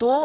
2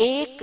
1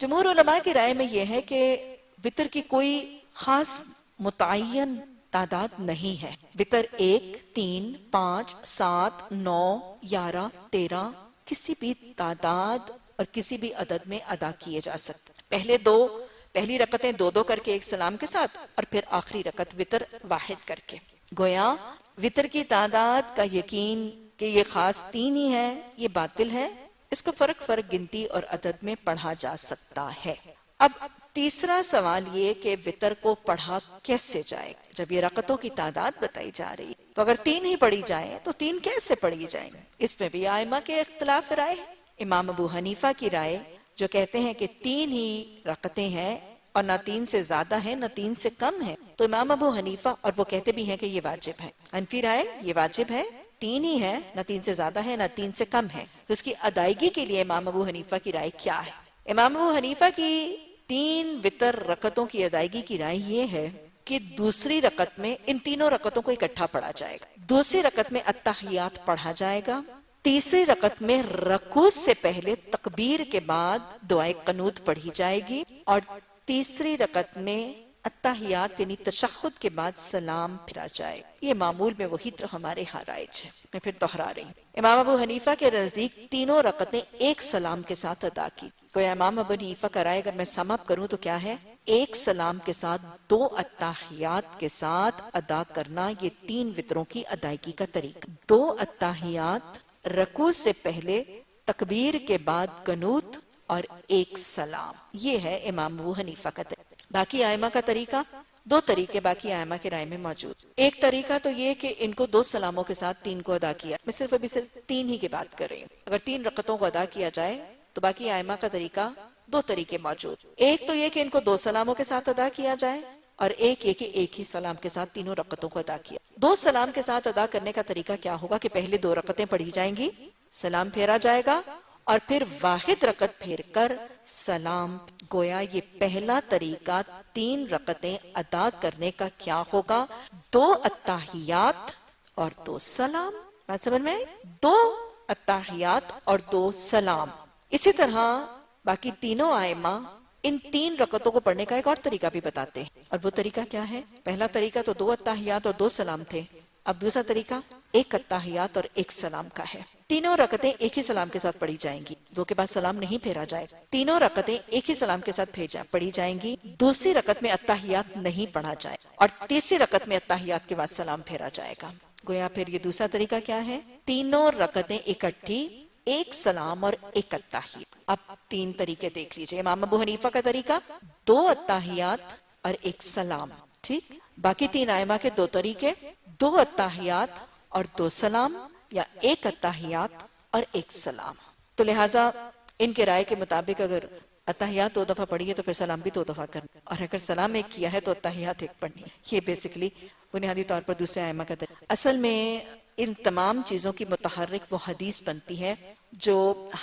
جمہور علماء کی رائے میں یہ ہے کہ وطر کی کوئی خاص متعین تعداد نہیں ہے. وطر 1، 3، 5، 7، 9، 11، 13 کسی بھی تعداد اور کسی بھی عدد میں ادا کیے جا سکتے. پہلی رکعتیں 2 کر کے ایک سلام کے ساتھ، اور پھر آخری رکعت وطر واحد کر کے. گویا وطر کی تعداد کا یقین کہ یہ خاص 3 ہی ہے، یہ باطل ہے. اس کو فرق گنتی اور عدد میں پڑھا جا سکتا ہے. اب تیسرا سوال یہ کہ وطر کو پڑھا کیسے جائے. جب یہ رکعتوں کی تعداد بتائی جا رہی تو اگر 3 ہی پڑھی جائیں تو 3 کیسے پڑھی جائیں؟ اس میں بھی ائمہ کے اختلاف رائے ہے. امام ابو حنیفہ کی رائے جو کہتے ہیں کہ 3 ہی رکعتیں ہیں اور نہ 3 سے زیادہ ہے نہ 3 سے کم ہے، تو امام ابو حنیفہ، اور وہ کہتے بھی ہیں کہ یہ واجب ہے. حنفی رائے یہ واجب ہے، 3 ہی ہے، نہ 3 سے زیادہ ہے نہ 3 سے کم ہے. تو اس کی ادائیگی کے لیے امام ابو حنیفہ کی رائے کیا ہے؟ امام ابو حنیفہ کی 3 وطر رکعتوں کی ادائیگی کی رائے یہ ہے کہ دوسری رکعت میں ان تینوں رکعتوں کو اکٹھا پڑھا جائے گا. دوسری رکعت میں التحیات پڑھا جائے گا. تیسری رکعت میں رکوع سے پہلے تکبیر کے بعد دعائے قنوت پڑھی جائے گی، اور تیسری رکعت میں التحیات یعنی تشہد کے بعد سلام پھرا جائے. یہ معمول میں وہی تو ہمارے ہاں رائج ہے. میں پھر دہرا رہی ہوں. امام ابو حنیفہ کے نزدیک تینوں رکعتیں ایک سلام کے ساتھ ادا کی. کوئی امام ابو حنیفہ کا رائے اگر میں سم اپ کروں تو کیا ہے؟ ایک سلام کے ساتھ 2 التحیات کے ساتھ ادا کرنا، یہ 3 وطروں کی ادائیگی کا طریقہ. 2 التحیات رکوع سے پہلے، تکبیر کے بعد قنوت، اور 1 سلام. یہ ہے امام ابو حنیفہ کا طریقہ. باقی ائمہ کا طریقہ، 2 طریقے باقی ائمہ کے رائے میں موجود. ایک طریقہ تو یہ کہ ان کو 2 سلاموں کے ساتھ 3 کو ادا کیا. میں صرف 3 ہی کی بات کر رہی ہوں. اگر 3 رکعتوں کو ادا کیا جائے تو باقی ائمہ کا طریقہ 2 طریقے موجود. ایک تو یہ کہ ان کو 2 سلاموں کے ساتھ ادا کیا جائے، اور ایک یہ کہ ایک ہی سلام کے ساتھ تینوں رکعتوں کو ادا کیا. 2 سلام کے ساتھ ادا کرنے کا طریقہ کیا ہوگا کہ پہلے 2 رکعتیں پڑھی جائیں گی، سلام پھیرا جائے گا، اور پھر واحد رکعت پھیر کر سلام. گویا یہ پہلا طریقہ 3 رکعتیں ادا کرنے کا کیا ہوگا؟ 2 التحیات اور 2 سلام. بات سمجھ میں؟ 2 التحیات اور 2 سلام. اسی طرح باقی تینوں ائمہ ان 3 رکعتوں کو پڑھنے کا ایک اور طریقہ بھی بتاتے ہیں. اور وہ طریقہ کیا ہے؟ پہلا طریقہ تو 2 التحیات اور 2 سلام تھے. اب دوسرا طریقہ 1 التحیات اور 1 سلام کا ہے. تینوں رکعتیں ایک ہی سلام کے ساتھ پڑھی جائیں گی. 2 کے بعد سلام نہیں پھیرا جائے. تینوں رکعتیں ایک ہی سلام کے ساتھ پڑھی جائیں گی. دوسری رکعت میں التحیات نہیں پڑھا جائے، اور تیسری رکعت میں التحیات کے بعد سلام پھیرا جائے گا. گویا پھر یہ دوسرا طریقہ کیا ہے؟ تینوں رکعتیں اکٹھی، 1 سلام اور 1 التحیات. اب 3 طریقے دیکھ لیجئے. امام ابو حنیفہ کا طریقہ 2 التحیات اور 1 سلام. ٹھیک. باقی 3 ائمہ کے 2 طریقے، 2 التحیات اور 2 سلام، یا 1 التحیات اور 1 سلام. تو لہٰذا ان کے رائے کے مطابق اگر التحیات 2 دفعہ پڑھی ہے تو پھر سلام بھی 2 دفعہ کرنا، اور اگر سلام 1 کیا ہے تو التحیات 1 پڑھنی ہے. یہ بیسیکلی بنیادی طور پر دوسرے ائمہ کا طریقہ. اصل میں ان تمام چیزوں کی متحرک وہ حدیث بنتی ہے جو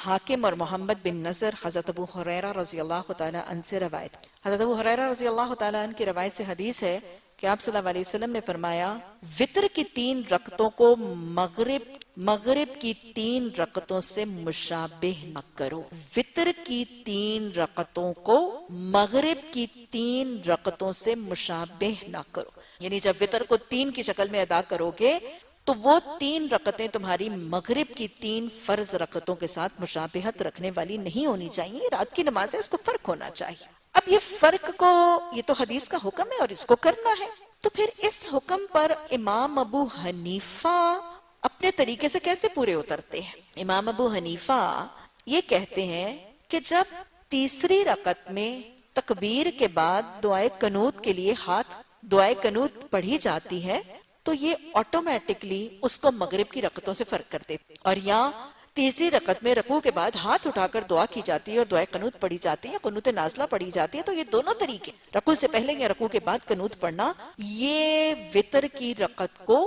حاکم اور محمد بن نصر حضرت ابو ہریرہ رضی اللہ تعالیٰ عنہ سے روایت. حضرت ابو ہریرہ رضی اللہ تعالیٰ عنہ کی روایت سے حدیث ہے کہ آپ صلی اللہ علیہ وسلم نے فرمایا، وطر کی 3 رکعتوں کو مغرب کی 3 رکعتوں سے مشابہ نہ کرو. وطر کی 3 رکعتوں کو مغرب کی 3 رکعتوں سے مشابہ نہ کرو. یعنی جب وطر کو 3 کی شکل میں ادا کرو گے تو وہ 3 رکعتیں تمہاری مغرب کی 3 فرض رکعتوں کے ساتھ مشابہت رکھنے والی نہیں ہونی چاہیے. رات کی نماز ہے، اس کو فرق ہونا چاہیے. اب یہ فرق کو، یہ تو حدیث کا حکم ہے اور اس کو کرنا ہے، تو پھر اس حکم پر امام ابو حنیفہ اپنے طریقے سے کیسے پورے اترتے ہیں؟ امام ابو حنیفہ یہ کہتے ہیں کہ جب تیسری رکعت میں تکبیر کے بعد دعائے قنوت کے لیے دعائے قنوت پڑھی جاتی ہے تو یہ آٹومیٹکلی اس کو مغرب کی رکعتوں سے فرق کر دیتے. اور یہاں تیسری رکعت میں رکوع کے بعد ہاتھ اٹھا کر دعا کی جاتی ہے اور دعائے قنوت پڑھی جاتی ہے، قنوت نازلہ پڑھی جاتی ہے. تو یہ دونوں طریقے، رکوع سے پہلے یا رکوع کے بعد قنوت پڑھنا، یہ وطر کی رکعت کو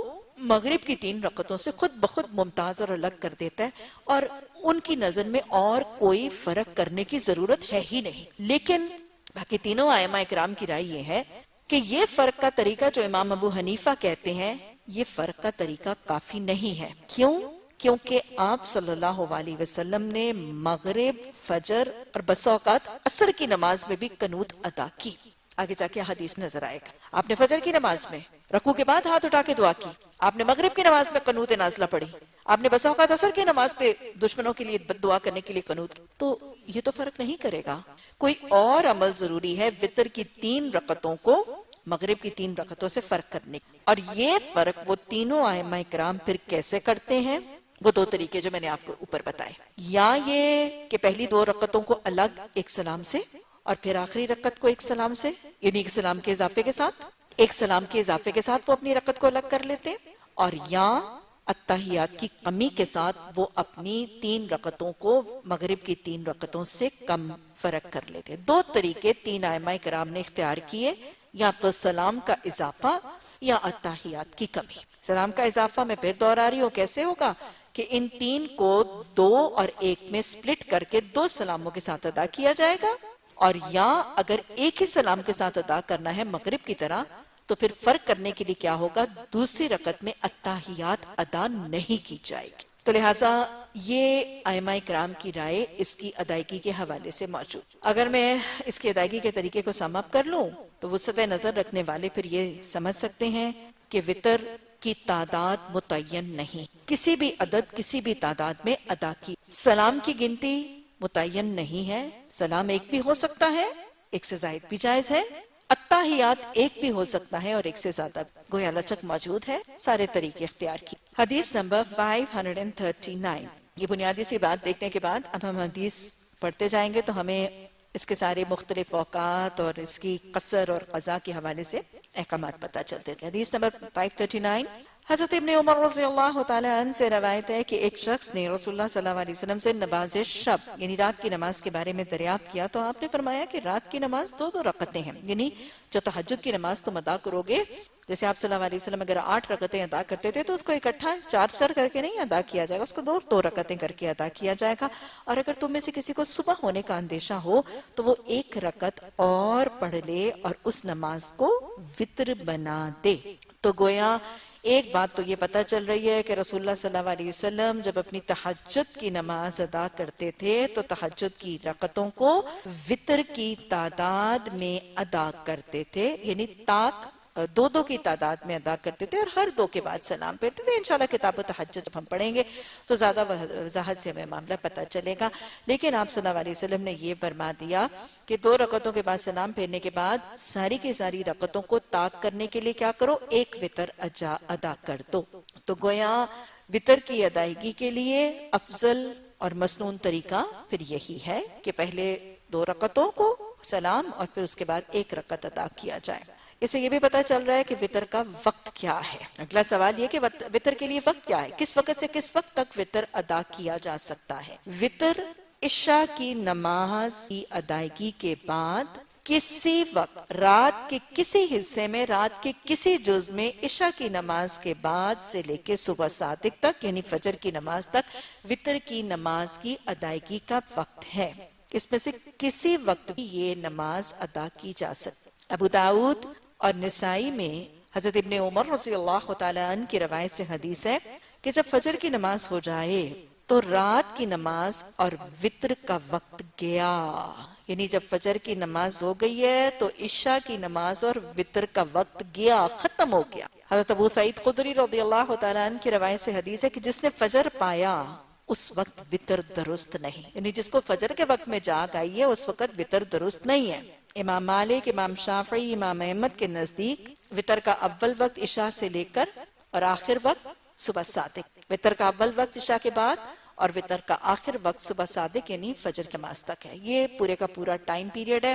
مغرب کی 3 رکعتوں سے خود بخود ممتاز اور الگ کر دیتا ہے، اور ان کی نظر میں اور کوئی فرق کرنے کی ضرورت ہے ہی نہیں. لیکن باقی تینوں ائمہ اکرام کی رائے یہ ہے کہ یہ فرق کا طریقہ جو امام ابو حنیفہ کہتے ہیں، یہ فرق کا طریقہ کافی نہیں ہے. کیوں؟ کیونکہ آپ صلی اللہ علیہ وسلم نے مغرب، فجر اور بس اوقات عصر کی نماز میں بھی قنوت ادا کی. آگے جا کے حدیث نظر آئے گا. آپ نے فجر کی نماز میں رکوع کے بعد ہاتھ اٹھا کے دعا کی. آپ نے مغرب کی نماز میں قنوت نازلہ پڑھی. آپ نے بس اوقات عصر کی نماز پہ دشمنوں کے لیے دعا کرنے کے لیے قنوت کی. تو یہ تو فرق نہیں کرے گا. کوئی اور عمل ضروری ہے وتر کی 3 رکعتوں کو مغرب کی 3 رکعتوں سے فرق کرنے. اور یہ فرق وہ تینوں ائمہ کرام پھر کیسے کرتے ہیں؟ وہ 2 طریقے جو میں نے آپ کو اوپر بتائے. یا یہ کہ پہلی 2 رکعتوں کو الگ ایک سلام سے اور پھر آخری رکعت کو ایک سلام سے، یعنی ایک سلام کے اضافے کے ساتھ، ایک سلام کے اضافے کے ساتھ وہ اپنی رکعت کو الگ کر لیتے ہیں. اور یا اتحیات کی کمی کے ساتھ وہ اپنی 3 رکعتوں کو مغرب کی 3 رکعتوں سے کم فرق کر لیتے ہیں. 2 طریقے 3 ائمہ کرام نے اختیار کیے، یا تو سلام کا اضافہ یا اتحیات کی کمی. سلام کا اضافہ میں پھر دوہرا رہی ہوں کیسے ہوگا کہ ان 3 کو 2 اور 1 میں سپلٹ کر کے 2 سلاموں کے ساتھ ادا کیا جائے گا. اور یا اگر ایک ہی سلام کے ساتھ ادا کرنا ہے مغرب کی طرح تو پھر فرق کرنے کے لیے کیا ہوگا، دوسری رکعت میں اتحیات ادا نہیں کی جائے گی. تو لہٰذا یہ ائمہ کرام کی رائے اس کی ادائیگی کے حوالے سے موجود. اگر میں اس کی ادائیگی کے طریقے کو سم اپ کر لوں تو وسعت نظر رکھنے والے پھر یہ سمجھ سکتے ہیں کہ وتر کی تعداد متعین نہیں، کسی بھی عدد کسی بھی تعداد میں ادا کی. سلام کی گنتی متعین نہیں ہے، سلام 1 بھی ہو سکتا ہے، 1 سے زائد بھی جائز ہے. اتحیات 1 بھی ہو سکتا ہے اور 1 سے زیادہ، گویا لچک موجود ہے. سارے طریقے اختیار کی. حدیث نمبر 539. یہ بنیادی سی بات دیکھنے کے بعد اب ہم حدیث پڑھتے جائیں گے تو ہمیں اس کے سارے مختلف اوقات اور اس کی قصر اور قضا کے حوالے سے احکامات پتہ چلتے ہیں. حدیث نمبر 539. حضرت ابن عمر رضی اللہ تعالی عنہ سے روایت ہے کہ ایک شخص نے رسول اللہ صلی اللہ علیہ وسلم سے نماز شب یعنی رات کی نماز کے بارے میں دریافت کیا تو آپ نے فرمایا کہ رات کی نماز 2 رکعتیں ہیں، یعنی جو تہجد کی نماز تم ادا کرو گے، جیسے آپ صلی اللہ علیہ وسلم اگر 8 رکعتیں ادا کرتے تھے تو اس کو اکٹھا 4 سر کر کے نہیں ادا کیا جائے گا، اس کو 2 رکعتیں کر کے ادا کیا جائے گا. اور اگر تم میں سے کسی کو صبح ہونے کا اندیشہ ہو تو وہ 1 رکعت اور پڑھ لے اور اس نماز کو وتر بنا دے. تو گویا ایک بات تو یہ پتہ چل رہی ہے کہ رسول اللہ صلی اللہ علیہ وسلم جب اپنی تہجد کی نماز ادا کرتے تھے تو تہجد کی رکعتوں کو وتر کی تعداد میں ادا کرتے تھے، یعنی تاک 2 کی تعداد میں ادا کرتے تھے اور ہر 2 کے بعد سلام پھرتے تھے. انشاءاللہ کتاب تہجد جب ہم پڑھیں گے تو زیادہ وضاحت سے ہمیں معاملہ پتہ چلے گا. لیکن آپ صلی اللہ علیہ وسلم نے یہ فرما دیا کہ 2 رکعتوں کے بعد سلام پھیرنے کے بعد ساری کی ساری رکعتوں کو طاق کرنے کے لیے کیا کرو، 1 وتر ادا کر دو. تو گویا وتر کی ادائیگی کے لیے افضل اور مسنون طریقہ پھر یہی ہے کہ پہلے 2 رکعتوں کو سلام اور پھر اس کے بعد 1 رکعت ادا کیا جائے. اس سے یہ بھی پتہ چل رہا ہے کہ وتر کا وقت کیا ہے. اگلا سوال یہ کہ وتر کے لیے وقت کیا ہے، کس وقت سے کس وقت تک وتر ادا کیا جا سکتا ہے. وتر عشاء کی نماز کی ادائیگی کے بعد کسی وقت رات کے کسی حصے میں، رات کے کسی جز میں، عشاء کی نماز کے بعد سے لے کے صبح صادق تک یعنی فجر کی نماز تک وتر کی نماز کی ادائیگی کا وقت ہے. اس میں سے کسی وقت بھی یہ نماز ادا کی جا سکتی. ابو داؤد اور نسائی میں حضرت ابن عمر رضی اللہ تعالی عنہ کی روایت سے حدیث ہے کہ جب فجر کی نماز ہو جائے تو رات کی نماز اور وتر کا وقت گیا، یعنی جب فجر کی نماز ہو گئی ہے تو عشاء کی نماز اور وتر کا وقت گیا، ختم ہو گیا. حضرت ابو سعید خدری رضی اللہ تعالی عنہ کی روایت سے حدیث ہے کہ جس نے فجر پایا اس وقت وتر درست نہیں، یعنی جس کو فجر کے وقت میں جاگ آئی ہے اس وقت وتر درست نہیں ہے. امام مالک، امام شافعی، امام احمد کے نزدیک وتر کا اول وقت عشاء سے لے کر اور آخر وقت صبح صادق. وتر کا اول وقت عشاء کے بعد اور وتر کا آخر وقت صبح صادق یعنی فجر کی نماز تک ہے. یہ پورے کا پورا ٹائم پیریڈ ہے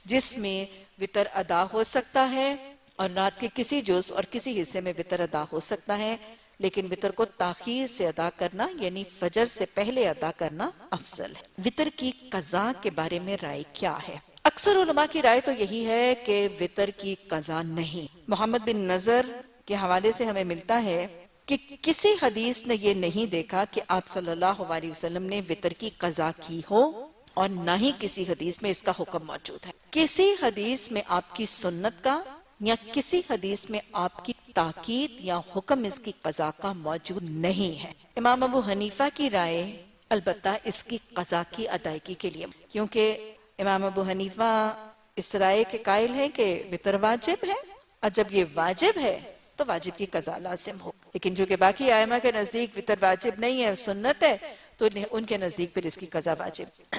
جس میں وتر ادا ہو سکتا ہے اور رات کے کسی جز اور کسی حصے میں وتر ادا ہو سکتا ہے، لیکن وتر کو تاخیر سے ادا کرنا یعنی فجر سے پہلے ادا کرنا افضل ہے. وتر کی قضا کے بارے میں رائے کیا ہے؟ اکثر علماء کی رائے تو یہی ہے کہ وتر کی قضا نہیں. محمد بن نظر کے حوالے سے ہمیں ملتا ہے کہ کسی حدیث نے یہ نہیں دیکھا کہ آپ صلی اللہ علیہ وسلم نے وتر کی قضا کی ہو اور نہ ہی کسی حدیث میں اس کا حکم موجود ہے. کسی حدیث میں آپ کی سنت کا یا کسی حدیث میں آپ کی تاکید یا حکم اس کی قضا کا موجود نہیں ہے۔ امام ابو حنیفہ کی رائے البتہ اس کی قضا کی ادائیگی کے لیے، کیونکہ امام ابو حنیفہ اس رائے کے قائل ہیں کہ وتر واجب ہے، اور جب یہ واجب ہے تو واجب کی قضا لازم ہو، لیکن جو کہ باقی ائمہ کے نزدیک وتر واجب نہیں ہے، سنت ہے، تو ان کے نزدیک پھر اس کی قضا واجب۔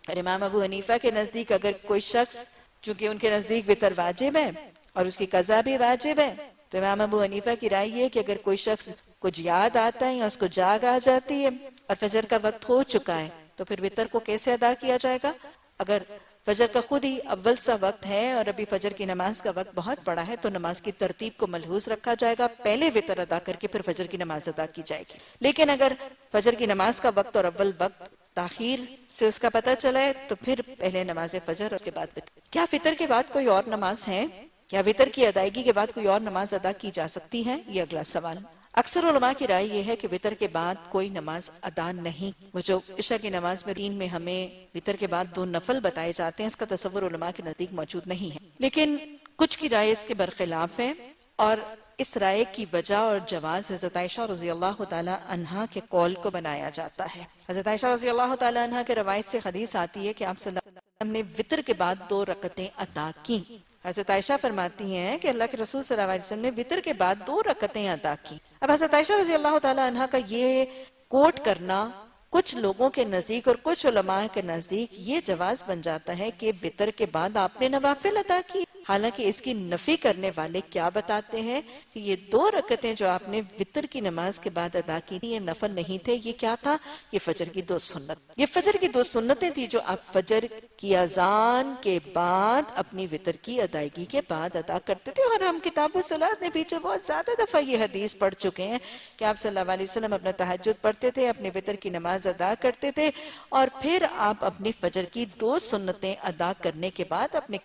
اور امام ابو حنیفہ کے نزدیک اگر کوئی شخص، چونکہ ان کے نزدیک وتر واجب ہے اور اس کی قضا بھی واجب ہے، تو امام ابو حنیفہ کی رائے یہ ہے کہ اگر کوئی شخص کچھ یاد آتا ہے یا اس کو جاگ آ جاتی ہے اور فجر کا وقت ہو چکا ہے تو پھر وتر کو کیسے ادا کیا جائے گا؟ اگر فجر کا خود ہی اول سا وقت ہے اور ابھی فجر کی نماز کا وقت بہت بڑا ہے تو نماز کی ترتیب کو ملحوظ رکھا جائے گا، پہلے وتر ادا کر کے پھر فجر کی نماز ادا کی جائے گی۔ لیکن اگر فجر کی نماز کا وقت اور اول وقت تاخیر سے اس کا پتہ چلا ہے تو پھر پہلے نماز فجر اور اس کے بعد وتر۔ کیا وتر کے بعد کوئی اور نماز ہے؟ کیا وتر کی ادائیگی کے بعد کوئی اور نماز ادا کی جا سکتی ہے؟ یہ اگلا سوال۔ اکثر علماء کی رائے یہ ہے کہ وتر کے بعد کوئی نماز ادا نہیں، وہ جو عشاء کی نماز میں دین میں ہمیں وتر کے بعد 2 نفل بتائے جاتے ہیں، اس کا تصور علماء کے نزدیک موجود نہیں ہے، لیکن کچھ کی رائے اس کے برخلاف ہے، اور اس رائے کی وجہ اور جواز حضرت عائشہ رضی اللہ تعالی عنہا کے قول کو بنایا جاتا ہے۔ حضرت عائشہ رضی اللہ تعالی عنہا کے روایت سے حدیث آتی ہے کہ آپ صلی اللہ علیہ وسلم نے وتر کے بعد 2 رکعتیں ادا کی۔ حضرت عائشہ فرماتی ہیں کہ اللہ کے رسول صلی اللہ علیہ وسلم نے وتر کے بعد 2 رکعتیں ادا کی۔ اب حضرت عائشہ رضی اللہ تعالی عنہا کا یہ کوٹ کرنا کچھ لوگوں کے نزدیک اور کچھ علماء کے نزدیک یہ جواز بن جاتا ہے کہ وتر کے بعد آپ نے نوافل ادا کی، حالانکہ اس کی نفی کرنے والے کیا بتاتے ہیں کہ یہ 2 رکعتیں جو آپ نے وتر کی نماز کے بعد ادا کی تھی یہ نفل نہیں تھے، یہ کیا تھا؟ یہ فجر کی 2 سنت، یہ فجر کی 2 سنتیں تھی جو آپ فجر کی اذان کے بعد اپنی وتر کی ادائیگی کے بعد ادا کرتے تھے۔ اور ہم کتاب الصلاۃ میں پیچھے بہت زیادہ دفعہ یہ حدیث پڑھ چکے ہیں کہ آپ صلی اللہ علیہ وسلم اپنا تہجد پڑھتے تھے، اپنے وتر کی نماز ادا کرتے تھے، اور پھر آپ اپنی فجر کی 2 سنتیں ادا کرنے کے بعد اپنے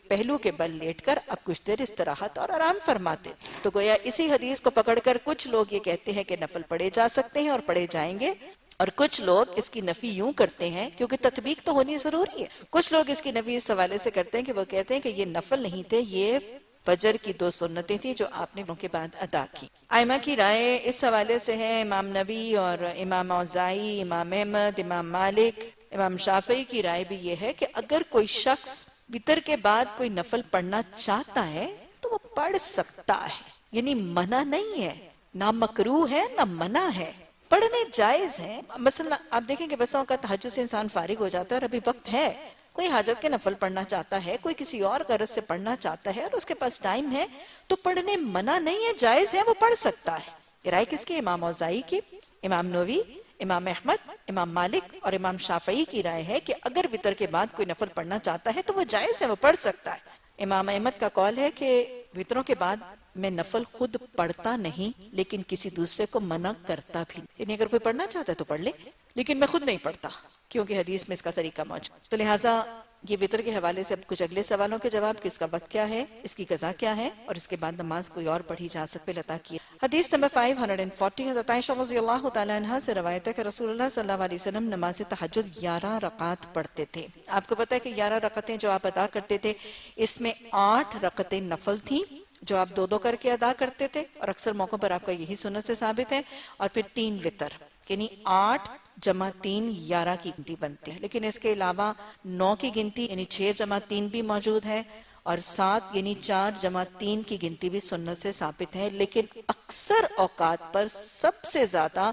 پہلو کے بل لیٹ کر اب کچھ دیر استراحت اور آرام فرماتے۔ تو گویا اسی حدیث کو پکڑ کر کچھ لوگ یہ کہتے ہیں کہ نفل پڑھے جا سکتے ہیں اور پڑھے جائیں گے، اور کچھ لوگ اس کی نفی یوں کرتے ہیں، کیونکہ تطبیق تو ہونی ضروری ہے، کچھ لوگ اس کی نفی اس حوالے سے کرتے ہیں کہ وہ کہتے ہیں کہ یہ نفل نہیں تھے، یہ فجر کی 2 سنتیں تھیں جو آپ نے ان کے بعد ادا کی۔ ائمہ کی رائے اس حوالے سے ہے، امام نبی اور امام اوزاعی، امام احمد، امام مالک، امام شافعی کی رائے بھی یہ ہے کہ اگر کوئی شخص وتر کے بعد کوئی نفل پڑھنا چاہتا ہے تو وہ پڑھ سکتا ہے، یعنی منع نہیں ہے، نہ مکروہ ہے نہ منع ہے، پڑھنے جائز ہیں۔ مثلا آپ دیکھیں کہ بسا اوقات تہجد سے انسان فارغ ہو جاتا ہے اور ابھی وقت ہے، کوئی حاجت کے نفل پڑھنا چاہتا ہے، کوئی کسی اور غرض سے پڑھنا چاہتا ہے اور اس کے پاس ٹائم ہے تو پڑھنے منع نہیں ہے، جائز ہے، وہ پڑھ سکتا ہے۔ یہ رائے کس کی؟ امام اوزاعی کی، امام نووی، امام احمد، امام مالک اور امام شافعی کی رائے ہے کہ اگر وتر کے بعد کوئی نفل پڑھنا چاہتا ہے تو وہ جائز ہے، وہ پڑھ سکتا ہے۔ امام احمد کا قول ہے کہ وتروں کے بعد میں نفل خود پڑھتا نہیں لیکن کسی دوسرے کو منع کرتا بھی، یعنی اگر کوئی پڑھنا چاہتا ہے تو پڑھ لے، لیکن میں خود نہیں پڑھتا کیونکہ حدیث میں اس کا طریقہ موجود۔ تو لہٰذا یہ وتر کے حوالے سے اب کچھ اگلے سوالوں کے جواب کہ اس کا وقت کیا ہے، اس کی قضا کیا ہے، اور اس کے بعد نماز کوئی اور پڑھی جا سکتے لتا کی۔ حدیث نمبر 540 حضرت عائشہ رضی اللہ تعالی عنہا سے روایت ہے کہ رسول اللہ صلی اللہ علیہ وسلم نماز تہجد 11 رکعات پڑھتے تھے۔ آپ کو پتہ ہے کہ 11 رکعتیں جو آپ ادا کرتے تھے اس میں 8 رکعتیں نفل تھیں جو آپ 2 کر کے ادا کرتے تھے، اور اکثر موقعوں پر آپ کا یہی سنت سے ثابت ہے، اور پھر 3 وتر، یعنی 8 جمع 3 11 کی گنتی بنتی ہے۔ لیکن اس کے علاوہ 9 کی گنتی یعنی 6 جمع 3 بھی موجود ہے، اور 7 یعنی 4 جمع 3 کی گنتی بھی سنت سے ثابت ہے، لیکن اکثر اوقات پر سب سے زیادہ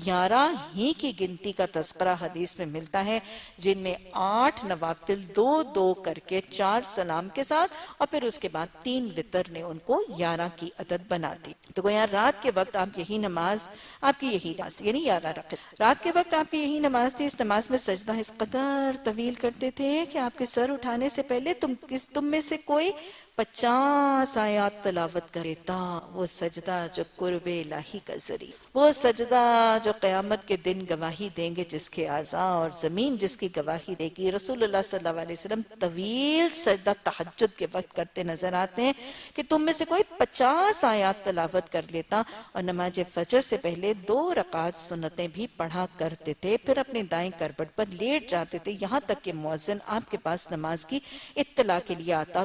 11 ہی کی گنتی کا تذکرہ حدیث میں ملتا ہے، جن میں 8 نوافل 2 کر کے 4 سلام کے ساتھ، اور پھر اس کے بعد 3 وتر نے ان کو 11 کی عدد بنا دی۔ تو گویا رات کے وقت آپ یہی نماز، آپ کی یہی نماز یعنی 11 رکعت، رات کے وقت آپ کی یہی نماز تھی۔ اس نماز میں سجدہ اس قدر طویل کرتے تھے کہ آپ کے سر اٹھانے سے پہلے تم میں سے کوئی 50 آیات تلاوت کرتا، وہ سجدہ جو قرب الہی کا ذریعہ، وہ سجدہ جو قیامت کے دن گواہی دیں گے جس کے اعضاء اور زمین جس کی گواہی دے گی۔ رسول اللہ صلی اللہ علیہ وسلم طویل سجدہ تہجد کے وقت کرتے نظر آتے ہیں کہ تم میں سے کوئی 50 آیات تلاوت کر لیتا، اور نماز فجر سے پہلے 2 رکعات سنتیں بھی پڑھا کرتے تھے، پھر اپنے دائیں کربٹ پر لیٹ جاتے تھے، یہاں تک کہ مؤذن آپ کے پاس نماز کی اطلاع کے لیے آتا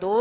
2,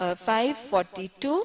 542,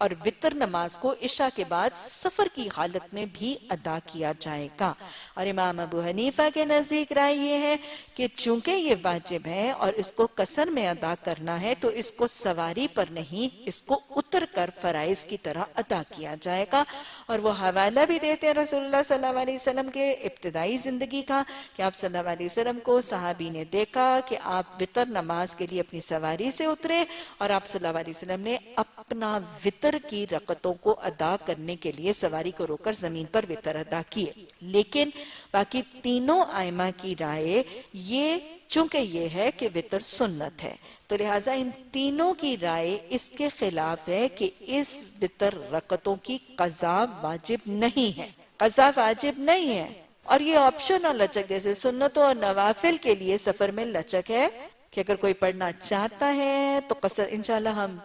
اور وطر نماز کو عشاء کے بعد سفر کی حالت میں بھی ادا کیا جائے گا. اور امام ابو حنیفہ کے نزدیک رائے یہ ہے کہ چونکہ یہ واجب ہے اور اس کو قصر میں ادا کرنا ہے تو اس کو سواری پر نہیں، اس کو اتر کر فرائض کی طرح ادا کیا جائے گا. اور وہ حوالہ بھی دیتے ہیں رسول اللہ صلی اللہ علیہ وسلم کے ابتدائی زندگی کا کہ آپ صلی اللہ علیہ وسلم کو صحابی نے دیکھا کہ آپ وطر نماز کے لیے اپنی سواری سے اترے اور آپ صلی اللہ علیہ وسلم نے اپنا وطر کی رکعتوں کو ادا کرنے کے لیے سواری کو روک کر زمین پر وطر ادا کیے. لیکن باقی تینوں ائمہ کی رائے یہ چونکہ یہ ہے کہ وطر سنت ہے تو لہٰذا ان تینوں کی رائے اس کے خلاف ہے کہ اس وطر رکعتوں کی قضا واجب نہیں ہے. قضا واجب نہیں ہے اور یہ آپشن اور لچک جیسے سنتوں اور نوافل کے لیے سفر میں لچک ہے کہ اگر کوئی پڑھنا چاہتا ہے تو قصر انشاءاللہ ہم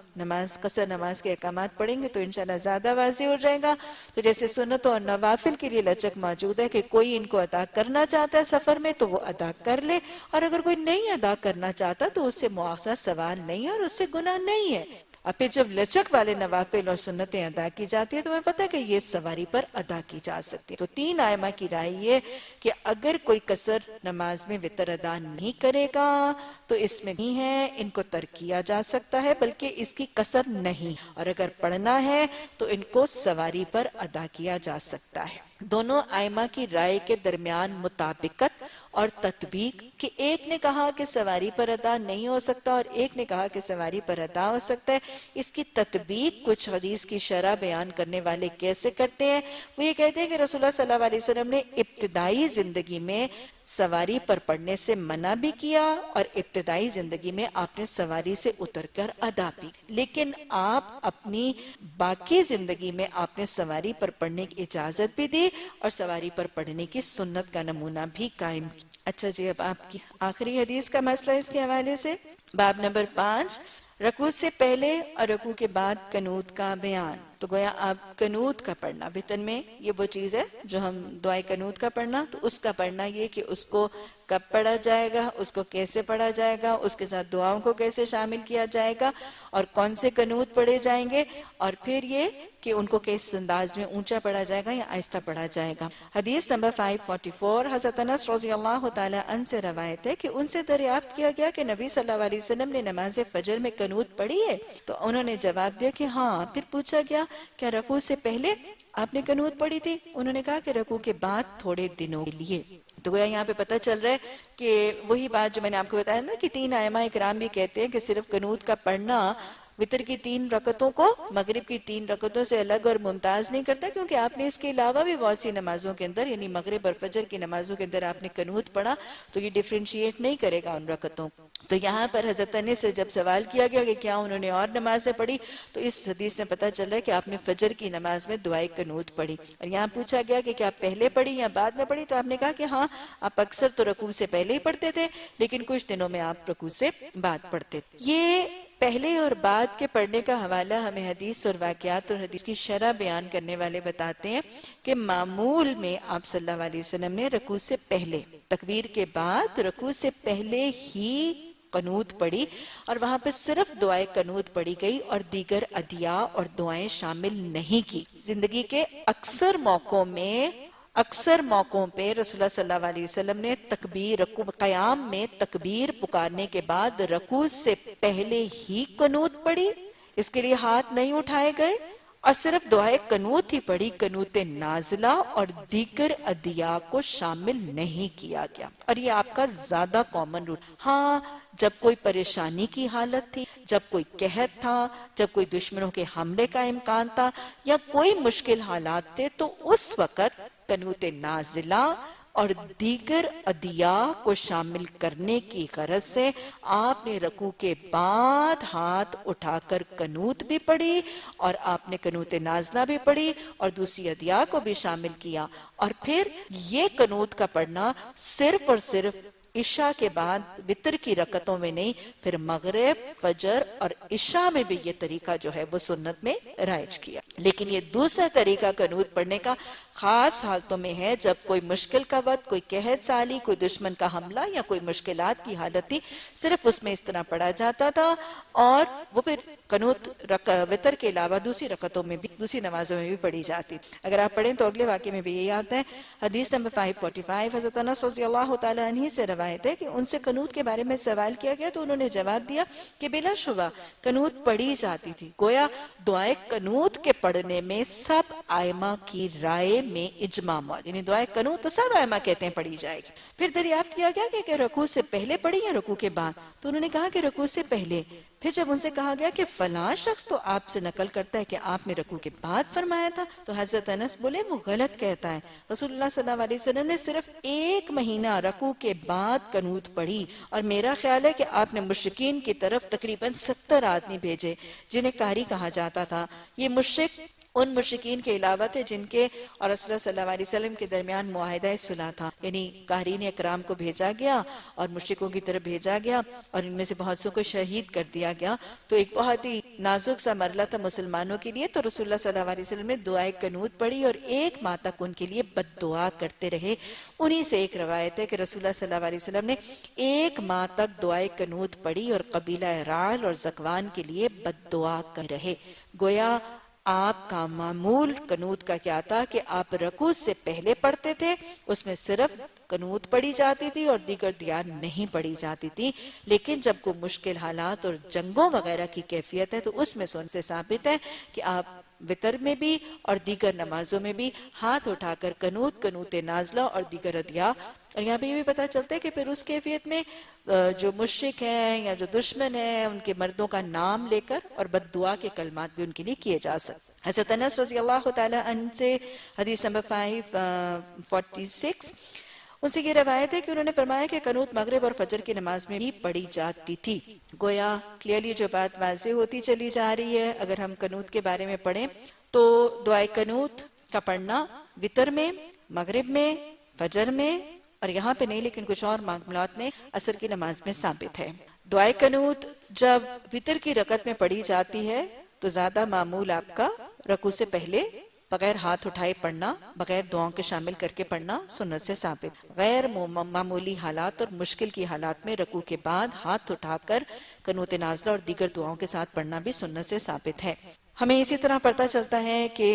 قصر نماز کے احکامات پڑھیں گے تو انشاءاللہ زیادہ واضح ہو جائے گا. تو جیسے سنتوں اور نوافل کے لیے لچک موجود ہے کہ کوئی ان کو ادا کرنا چاہتا ہے سفر میں تو وہ ادا کر لے اور اگر کوئی نہیں ادا کرنا چاہتا تو اس سے مواخذہ سوال نہیں ہے اور اس سے گناہ نہیں ہے. اب پھر جب لچک والے نوافل اور سنتیں ادا کی جاتی ہیں تو میں پتہ ہے کہ یہ سواری پر ادا کی جا سکتی ہے. تو تین ائمہ کی رائے یہ کہ اگر کوئی قصر نماز میں وطر ادا نہیں کرے گا تو اس میں نہیں ہے، ان کو ترک کیا جا سکتا ہے بلکہ اس کی قصر نہیں، اور اگر پڑھنا ہے تو ان کو سواری پر ادا کیا جا سکتا ہے. دونوں ائمہ کی رائے کے درمیان مطابقت اور تطبیق کہ ایک نے کہا کہ سواری پر ادا نہیں ہو سکتا اور ایک نے کہا کہ سواری پر ادا ہو سکتا ہے، اس کی تطبیق کچھ حدیث کی شرح بیان کرنے والے کیسے کرتے ہیں. وہ یہ کہتے ہیں کہ رسول اللہ صلی اللہ علیہ وسلم نے ابتدائی زندگی میں سواری پر پڑھنے سے منع بھی کیا اور ابتدائی زندگی میں آپ نے سواری سے اتر کر ادا بھی، لیکن آپ اپنی باقی زندگی میں آپ نے سواری پر پڑھنے کی اجازت بھی دی اور سواری پر پڑھنے کی سنت کا نمونہ بھی قائم کیا. اچھا جی، اب آپ کی آخری حدیث کا مسئلہ اس کے حوالے سے باب نمبر 5 رکوع سے پہلے اور رکوع کے بعد قنوت کا بیان. تو گویا آپ قنوت کا پڑھنا وطن میں یہ وہ چیز ہے جو ہم دعائے قنوت کا پڑھنا، تو اس کا پڑھنا یہ کہ اس کو کب پڑھا جائے گا، اس کو کیسے پڑھا جائے گا، اس کے ساتھ دعاؤں کو کیسے شامل کیا جائے گا اور کون سے قنوت پڑھے جائیں گے، اور پھر یہ کہ ان کو کس انداز میں اونچا پڑھا جائے گا یا آہستہ پڑھا جائے گا. حدیث نمبر 544 حضرت انس رضی اللہ تعالی عنہ سے روایت ہے کہ ان سے دریافت کیا گیا کہ نبی صلی اللہ علیہ وسلم نے نماز فجر میں قنوت پڑھی ہے؟ تو انہوں نے جواب دیا کہ ہاں. پھر پوچھا گیا کیا رکوع سے پہلے آپ نے قنوت پڑھی تھی؟ انہوں نے کہا کہ رکوع کے بعد تھوڑے دنوں کے لیے. تو گویا یہاں پہ پتہ چل رہا ہے کہ وہی بات جو میں نے آپ کو بتایا نا کہ تین ائمہ اکرام بھی کہتے ہیں کہ صرف قنوت کا پڑھنا وطر کی 3 رکعتوں کو مغرب کی 3 رکعتوں سے الگ اور ممتاز نہیں کرتا، کیونکہ آپ نے اس کے علاوہ بھی بہت سی نمازوں کے اندر یعنی مغرب اور فجر کی نمازوں کے اندر آپ نے قنوت پڑھا تو یہ ڈیفرینشیٹ نہیں کرے گا ان رکعتوں. تو یہاں پر حضرت انس سے جب سوال کیا گیا کہ کیا انہوں نے اور نمازیں پڑھی تو اس حدیث میں پتہ چل رہا ہے کہ آپ نے فجر کی نماز میں دعائے قنوت پڑھی. اور یہاں پوچھا گیا کہ کیا پہلے پڑھی یا بعد میں پڑھی، تو آپ نے کہا کہ ہاں آپ اکثر تو رکوع سے پہلے ہی پڑھتے تھے لیکن کچھ دنوں میں آپ رکوع سے بعد پڑھتے تھے. یہ پہلے اور بعد کے پڑھنے کا حوالہ ہمیں حدیث اور واقعات اور حدیث کی شرح بیان کرنے والے بتاتے ہیں کہ معمول میں آپ صلی اللہ علیہ وسلم نے رکوع سے پہلے تکبیر کے بعد رکوع سے پہلے ہی قنوت پڑھی اور وہاں پہ صرف دعائے قنوت پڑھی گئی اور دیگر ادعیاء اور دعائیں شامل نہیں کی. زندگی کے اکثر موقعوں پہ رسول اللہ صلی اللہ علیہ وسلم نے تکبیر رکوع قیام میں تکبیر پکارنے کے بعد رکوع سے پہلے ہی قنوت پڑھی، اس کے لیے ہاتھ نہیں اٹھائے گئے اور صرف دعائے قنوت ہی پڑھی، قنوت نازلہ اور دیگر ادعیاء کو شامل نہیں کیا گیا. اور یہ آپ کا زیادہ کامن روٹ. ہاں جب کوئی پریشانی کی حالت تھی، جب کوئی قحط تھا، جب کوئی دشمنوں کے حملے کا امکان تھا یا کوئی مشکل حالات تھے تو اس وقت قنوت نازلہ اور دیگر ادعیاء کو شامل کرنے کی غرض سے آپ نے رکوع کے بعد ہاتھ اٹھا کر قنوت بھی پڑھی اور آپ نے قنوت نازلہ بھی پڑھی اور دوسری ادعیاء کو بھی شامل کیا. اور پھر یہ قنوت کا پڑھنا صرف اور صرف عشاء کے بعد وطر کی رکعتوں میں نہیں، پھر مغرب، فجر اور عشاء میں بھی یہ طریقہ جو ہے وہ سنت میں رائج کیا. لیکن یہ دوسرا طریقہ قنوت پڑھنے کا خاص حالتوں میں ہے، جب کوئی مشکل کا وقت، کوئی قحط سالی، کوئی دشمن کا حملہ یا کوئی مشکلات کی حالت تھی، صرف اس میں اس طرح پڑھا جاتا تھا، اور وہ پھر قنوت وتر کے علاوہ دوسری رکعتوں میں بھی، دوسری نمازوں میں بھی پڑھی جاتی تھی۔ اگر آپ پڑھیں تو اگلے واقعے میں بھی یہی آتا ہے۔ حدیث نمبر 545 حضرت انس رضی اللہ تعالیٰ عنہ سے روایت ہے کہ ان سے قنوت کے بارے میں سوال کیا گیا تو انہوں نے جواب دیا کہ بلا شبہ قنوت پڑھی جاتی تھی۔ گویا دعائے قنوت کے پڑھنے میں سب ائمہ کی رائے میں اجماع موجود، یعنی دعائے قنوت تو سب ائمہ کہتے ہیں پڑھی جائے گی۔ پھر دریافت کیا گیا کہ رکوع سے پہلے پڑھی یا رکوع کے بعد، تو انہوں نے کہا کہ رکوع سے پہلے۔ پھر جب ان سے کہا گیا کہ فلاں شخص تو آپ سے نقل کرتا ہے کہ آپ نے رکوع کے بعد فرمایا تھا، تو حضرت انس بولے وہ غلط کہتا ہے، رسول اللہ صلی اللہ علیہ وسلم نے صرف 1 مہینہ رکوع کے بعد قنوت پڑھی، اور میرا خیال ہے کہ آپ نے مشرکین کی طرف تقریباً 70 آدمی بھیجے جنہیں قاری کہا جاتا تھا۔ یہ مشرک ان مشرکین کے علاوہ تھے جن کے اور رسول اللہ صلی اللہ علیہ وسلم کے درمیان معاہدہ صلح تھا، یعنی قاہرین اکرام کو بھیجا گیا اور مشرکوں کی طرف بھیجا گیا، اور ان میں سے بہت سو کو شہید کر دیا گیا۔ تو ایک بہت ہی نازک سا مرحلہ تھا مسلمانوں کے لیے، تو رسول اللہ صلی اللہ علیہ وسلم نے دعائے قنوت پڑھی اور 1 ماہ تک ان کے لیے بد دعا کرتے رہے۔ انہی سے ایک روایت ہے کہ رسول اللہ صلی اللہ علیہ وسلم نے 1 ماہ تک دعائے قنوت پڑھی اور قبیلہ رعل اور زکوان کے لیے بد دعا کر رہے۔ گویا آپ کا معمول قنوت کا کیا تھا کہ آپ رکوع سے پہلے پڑھتے تھے، اس میں صرف قنوت پڑھی جاتی تھی اور دیگر دعا نہیں پڑھی جاتی تھی، لیکن جب کوئی مشکل حالات اور جنگوں وغیرہ کی کیفیت ہے تو اس میں سن سے ثابت ہے کہ آپ وتر میں بھی اور دیگر نمازوں میں بھی ہاتھ اٹھا کر قنوت نازلہ اور دیگر ادعیاء، اور یہاں پہ یہ بھی پتہ چلتا ہے کہ پھر اس کیفیت میں جو مشرک ہیں یا جو دشمن ہیں ان کے مردوں کا نام لے کر اور بد دعا کے کلمات بھی ان کے لیے کیے جا سکتے۔ حضرت انس رضی اللہ تعالی عنہ سے حدیث نمبر 546 ان سے یہ روایت ہے کہ انہوں نے فرمایا کہ قنوت مغرب اور فجر کی نماز میں بھی پڑھی جاتی تھی۔ گویا کلیئرلی جو بات واضح ہوتی چلی جا رہی ہے، اگر ہم قنوت کے بارے میں پڑھیں تو دعائے قنوت کا پڑھنا وتر میں، مغرب میں، فجر میں، اور یہاں پہ نہیں لیکن کچھ اور معاملات میں عصر کی نماز میں ثابت ہے۔ دعائے قنوت جب وتر کی رکعت میں پڑھی جاتی ہے تو زیادہ معمول آپ کا رکوع سے پہلے بغیر ہاتھ اٹھائے پڑھنا، بغیر دعاؤں کے شامل کر کے پڑھنا سنت سے ثابت۔ غیر معمولی حالات اور مشکل کی حالات میں رکوع کے بعد ہاتھ اٹھا کر قنوت نازلہ اور دیگر دعاؤں کے ساتھ پڑھنا بھی سنت سے ثابت ہے۔ ہمیں اسی طرح پتہ چلتا ہے کہ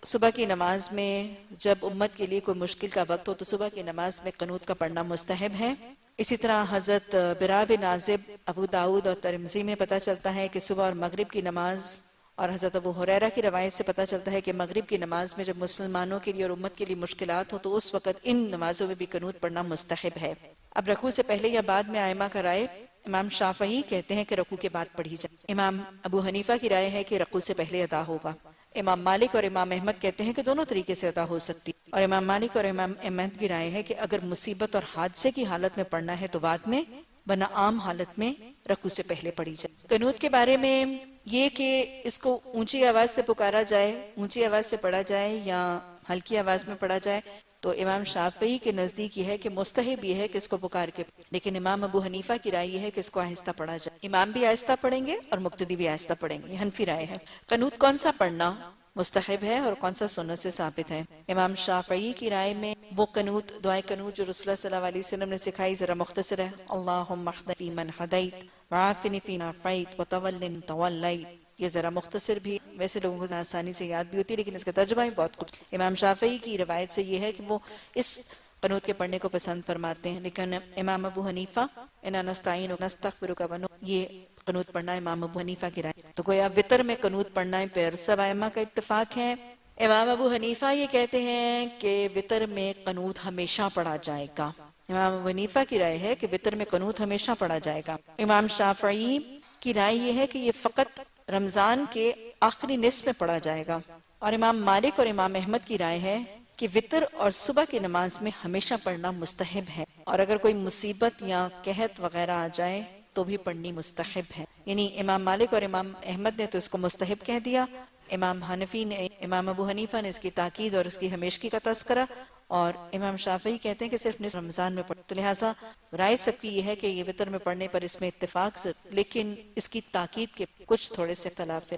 صبح کی نماز میں جب امت کے لیے کوئی مشکل کا وقت ہو تو صبح کی نماز میں قنوت کا پڑھنا مستحب ہے۔ اسی طرح حضرت برا بن عازب، ابو داؤد اور ترمذی میں پتہ چلتا ہے کہ صبح اور مغرب کی نماز، اور حضرت ابو ہریرہ کی روایت سے پتہ چلتا ہے کہ مغرب کی نماز میں جب مسلمانوں کے لیے اور امت کے لیے مشکلات ہو تو اس وقت ان نمازوں میں بھی قنوت پڑھنا مستحب ہے۔ اب رکوع سے پہلے یا بعد میں ائمہ کا رائے، امام شافعی کہتے ہیں کہ رکوع کے بعد پڑھی جائے، امام ابو حنیفہ کی رائے ہے کہ رکوع سے پہلے ادا ہوگا، امام مالک اور امام احمد کہتے ہیں کہ دونوں طریقے سے ادا ہو سکتی، اور امام مالک اور امام احمد کی رائے ہے کہ اگر مصیبت اور حادثے کی حالت میں پڑھنا ہے تو بعد میں، ورنہ عام حالت میں رکوع سے پہلے پڑھی جائے۔ قنوت کے بارے میں یہ کہ اس کو اونچی آواز سے پکارا جائے، اونچی آواز سے پڑھا جائے یا ہلکی آواز میں پڑھا جائے، تو امام شافعی کے نزدیک یہ ہے کہ مستحب یہ ہے کہ اس کو پکار کے، لیکن امام ابو حنیفہ کی رائے یہ ہے کہ اس کو آہستہ پڑھا جائے، امام بھی آہستہ پڑھیں گے اور مقتدی بھی آہستہ پڑھیں گے، یہ حنفی رائے ہے۔ قنوت کون سا پڑھنا مستحب ہے اور کون سا سنت سے ثابت ہے؟ امام شافعی کی رائے میں وہ قنوت، دعائے قنوت جو رسول اللہ صلی اللہ علیہ وسلم نے سکھائی ذرا مختصر ہے، اللہم اہدنی فیمن ہدیت وعافنی فیمن عافیت وتولنی تولیت، یہ ذرا مختصر بھی ویسے لوگوں کو آسانی سے یاد بھی ہوتی ہے لیکن اس کا ترجمہ ہی بہت کچھ۔ امام شافعی کی روایت سے یہ ہے کہ وہ اس قنوت کے پڑھنے کو پسند فرماتے ہیں، لیکن امام ابو حنیفہ انا نستعین و نستغفرک یہ قنوت پڑھنا امام ابو حنیفہ کی رائے، تو گویا وتر میں قنوت پڑھنا پر سب ائمہ کا اتفاق ہے۔ امام ابو حنیفہ یہ کہتے ہیں کہ وتر میں قنوت ہمیشہ پڑھا جائے گا، امام ابو حنیفہ کی رائے ہے کہ وتر میں قنوت ہمیشہ پڑھا جائے گا۔ امام شافعی کی رائے یہ ہے کہ یہ فقط رمضان کے آخری نصف میں پڑھا جائے گا، اور امام مالک اور امام احمد کی رائے ہے کہ وتر اور صبح کی نماز میں ہمیشہ پڑھنا مستحب ہے، اور اگر کوئی مصیبت یا قحط وغیرہ آ جائے تو بھی پڑھنی مستحب ہے، یعنی امام مالک اور امام احمد نے تو اس کو مستحب کہہ دیا، امام حنفی نے، امام ابو حنیفہ نے اس کی تاکید اور اس کی ہمیشگی کا تذکرہ، اور امام شافعی کہتے ہیں کہ صرف نصف رمضان میں پڑھیں، تو لہٰذا رائے سب کی یہ ہے کہ یہ وتر میں پڑھنے پر اس میں اتفاق سے، لیکن اس کی تاکید کے کچھ تھوڑے سے اختلاف